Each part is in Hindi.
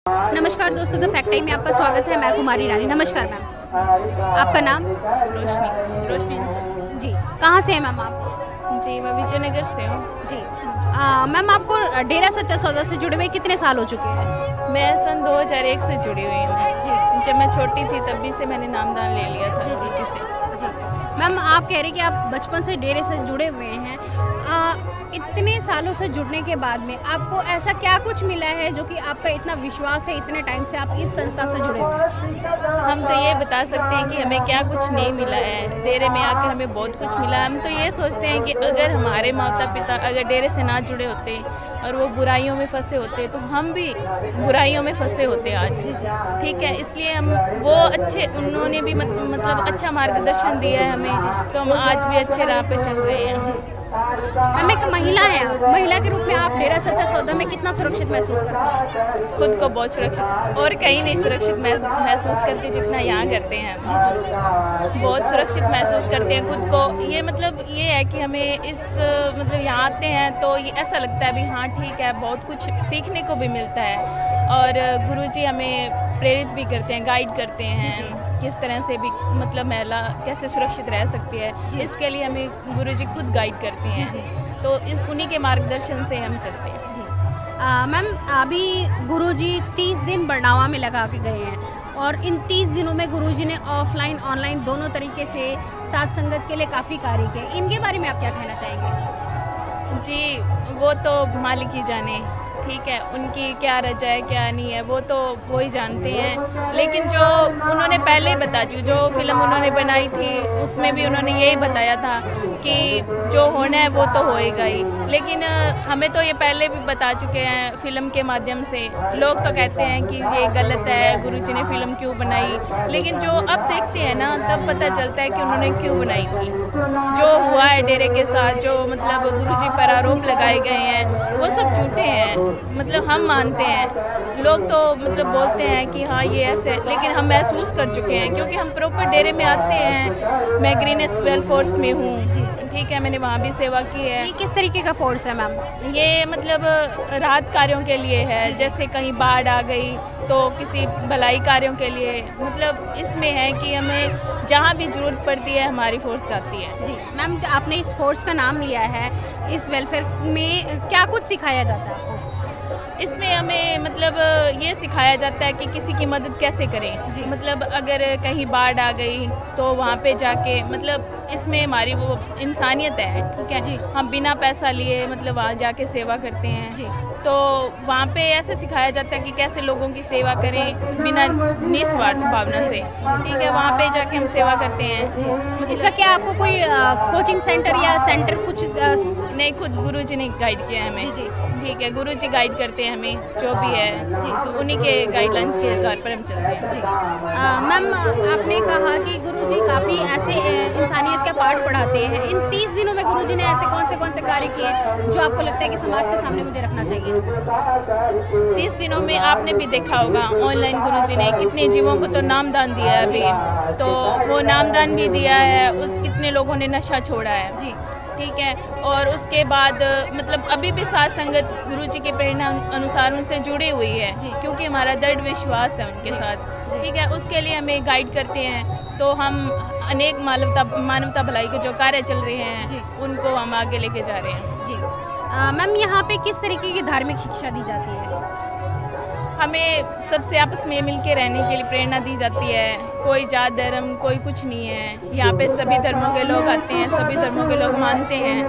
नमस्कार दोस्तों, द फैक्ट टाइम में आपका स्वागत है। मैं कुमारी रानी। नमस्कार मैम, आपका नाम? रोशनी रोशनी इंसान। जी, कहाँ से हैं मैम आप? जी, मैं विजयनगर से हूँ। जी मैम, आपको डेरा सच्चा सौदा से जुड़े हुए कितने साल हो चुके हैं? मैं सन 2001 से जुड़ी हुई हूँ। जी जब मैं छोटी थी तभी से मैंने नामदान ले लिया था जी से। जी मैम, आप कह रहे हैं कि आप बचपन से डेरे से जुड़े हुए हैं। इतने सालों से जुड़ने के बाद में आपको ऐसा क्या कुछ मिला है जो कि आपका इतना विश्वास है, इतने टाइम से आप इस संस्था से जुड़े हुए हैं? हम तो ये बता सकते हैं कि हमें क्या कुछ नहीं मिला है। डेरे में आकर हमें बहुत कुछ मिला है। हम तो ये सोचते हैं कि अगर हमारे माता पिता अगर डेरे से ना जुड़े होते और वो बुराइयों में फंसे होते तो हम भी बुराइयों में फंसे होते आज। ठीक है, इसलिए हम वो उन्होंने भी मतलब अच्छा मार्गदर्शन दिया है हमें, तो हम आज भी अच्छे राह पे चल रहे हैं। मैम, एक महिला है आप, महिला के रूप में आप डेरा सच्चा सौदा में कितना सुरक्षित महसूस करते हैं? खुद को बहुत सुरक्षित और कहीं नहीं सुरक्षित महसूस करते जितना यहाँ करते हैं। बहुत सुरक्षित महसूस करते हैं खुद को। ये मतलब ये है कि हमें मतलब यहाँ आते हैं तो ये ऐसा लगता है भी हाँ ठीक है, बहुत कुछ सीखने को भी मिलता है। और गुरुजी हमें प्रेरित भी करते हैं, गाइड करते हैं किस तरह से भी मतलब महिला कैसे सुरक्षित रह सकती है। इसके लिए हमें गुरुजी खुद गाइड करती हैं, तो उन्हीं के मार्गदर्शन से हम चलते हैं। मैम, अभी गुरुजी 30 दिन बरनावा में लगा के गए हैं और इन 30 दिनों में गुरुजी ने ऑफलाइन ऑनलाइन दोनों तरीके से साथ संगत के लिए काफ़ी कार्य किए। इनके बारे में आप क्या कहना चाहेंगे? जी, वो तो मालिक ही जाने। ठीक है, उनकी क्या रजा है क्या नहीं है वो तो वो ही जानते हैं। लेकिन जो उन्होंने पहले ही बता दी, जो फिल्म उन्होंने बनाई थी उसमें भी उन्होंने यही बताया था कि जो होना है वो तो होएगा ही। लेकिन हमें तो ये पहले भी बता चुके हैं फिल्म के माध्यम से। लोग तो कहते हैं कि ये गलत है, गुरुजी ने फिल्म क्यों बनाई, लेकिन जो अब देखते हैं ना तब पता चलता है कि उन्होंने क्यों बनाई थी। जो हुआ है डेरे के साथ, जो मतलब गुरुजी पर आरोप लगाए गए हैं वो सब झूठे हैं। मतलब हम मानते हैं, लोग तो मतलब बोलते हैं कि हाँ ये ऐसे, लेकिन हम महसूस कर चुके हैं क्योंकि हम प्रॉपर डेरे में आते हैं। मैं ग्रीनेस्ट वेल फोर्स में हूँ। ठीक है, मैंने वहाँ भी सेवा की है। ये किस तरीके का फोर्स है मैम? ये मतलब राहत कार्यों के लिए है, जैसे कहीं बाढ़ आ गई तो किसी भलाई कार्यों के लिए। मतलब इसमें है कि हमें जहाँ भी ज़रूरत पड़ती है हमारी फोर्स जाती है। जी मैम, आपने इस फोर्स का नाम लिया है, इस वेलफेयर में क्या कुछ सिखाया जाता है आपको? इसमें हमें मतलब ये सिखाया जाता है कि किसी की मदद कैसे करें जी। मतलब अगर कहीं बाढ़ आ गई तो वहाँ पे जाके मतलब इसमें हमारी वो इंसानियत है। ठीक है जी, हम बिना पैसा लिए मतलब वहाँ जाके सेवा करते हैं जी। तो वहाँ पे ऐसे सिखाया जाता है कि कैसे लोगों की सेवा करें बिना निस्वार्थ भावना से। ठीक है, वहाँ पे जाके हम सेवा करते हैं। इसका क्या आपको कोई कोचिंग सेंटर या सेंटर कुछ नहीं, खुद गुरुजी ने गाइड किया है हमें जी। ठीक है, गुरुजी गाइड करते हैं हमें जो भी है जी, तो उन्हीं के गाइडलाइंस के आधार पर हम चलते हैं जी। मैम, आपने कहा कि गुरुजी काफ़ी ऐसे इंसानियत का पाठ पढ़ाते हैं। इन 30 दिनों में गुरुजी ने ऐसे कौन से कार्य किए जो आपको लगता है कि समाज के सामने मुझे रखना चाहिए? 30 दिनों में आपने भी देखा होगा ऑनलाइन गुरुजी ने कितने जीवों को तो नामदान दिया है अभी, तो वो नामदान भी दिया है। कितने लोगों ने नशा छोड़ा है जी। ठीक है, और उसके बाद मतलब अभी भी साथ संगत गुरुजी के प्रेरणा अनुसार उनसे जुड़ी हुई है क्योंकि हमारा दृढ़ विश्वास है उनके साथ। ठीक है, उसके लिए हमें गाइड करते हैं, तो हम अनेक मानवता भलाई के जो कार्य चल रहे हैं उनको हम आगे लेके जा रहे हैं जी। मैम, यहाँ पे किस तरीके की धार्मिक शिक्षा दी जाती है? हमें सबसे आपस में मिल के रहने के लिए प्रेरणा दी जाती है। कोई जात धर्म कोई कुछ नहीं है, यहाँ पे सभी धर्मों के लोग आते हैं, सभी धर्मों के लोग मानते हैं।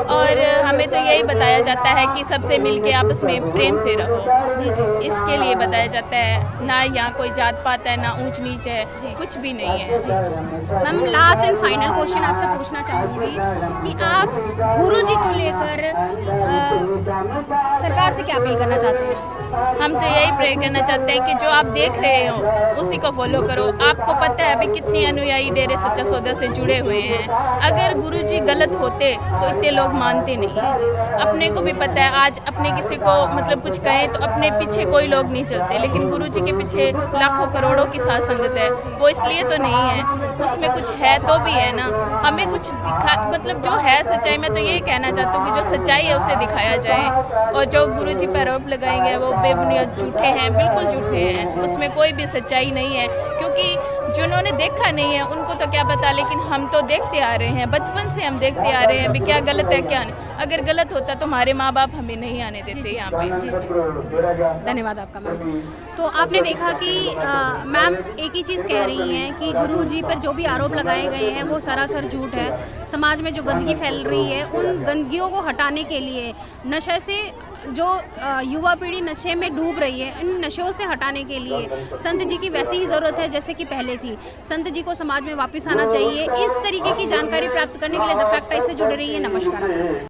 और हमें तो यही बताया जाता है कि सबसे मिल के आपस में प्रेम से रहो जी। इसके लिए बताया जाता है, ना यहाँ कोई जात पात है ना ऊंच नीच है, कुछ भी नहीं है जी। Ma'am, last and final question आपसे पूछना चाहूँगी कि आप गुरुजी को लेकर सरकार से क्या अपील करना चाहते हैं? हम तो यही प्रे करना चाहते हैं कि जो आप देख रहे हो उसी को फॉलो करो। आपको पता है अभी कितने अनुयायी डेरे सच्चा सौदा से जुड़े हुए हैं। अगर गुरुजी गलत होते तो इतने लोग मानते नहीं। अपने को भी पता है, आज अपने किसी को मतलब कुछ कहें तो अपने पीछे कोई लोग नहीं चलते, लेकिन गुरुजी के पीछे लाखों करोड़ों की साथ संगत है। वो इसलिए तो नहीं है, उसमें कुछ है तो भी है ना। हमें कुछ मतलब जो है सच्चाई, मैं तो यही कहना चाहती हूँ कि जो सच्चाई है उसे दिखाया जाए और जो गुरुजी पर आरोप लगाएंगे वो बेबुनियाद झूठे हैं, बिल्कुल झूठे हैं, उसमें कोई भी सच्चाई नहीं है, क्योंकि जिन्होंने देखा नहीं है उनको तो क्या पता, लेकिन हम तो देखते आ रहे हैं, बचपन से हम देखते आ रहे हैं भी क्या गलत है क्या नहीं। अगर गलत होता तो हमारे माँ बाप हमें नहीं आने देते यहाँ पे। धन्यवाद आपका मैम। तो आपने देखा कि मैम एक ही चीज़ कह रही हैं कि गुरुजी पर जो भी आरोप लगाए गए हैं वो सरासर झूठ है। समाज में जो गंदगी फैल रही है उन गंदगियों को हटाने के लिए, नशे से जो युवा पीढ़ी नशे में डूब रही है, इन नशों से हटाने के लिए संत जी की वैसी ही ज़रूरत है जैसे कि पहले थी। संत जी को समाज में वापस आना चाहिए। इस तरीके की जानकारी प्राप्त करने के लिए द फैक्ट आई से जुड़े रहिए। नमस्कार।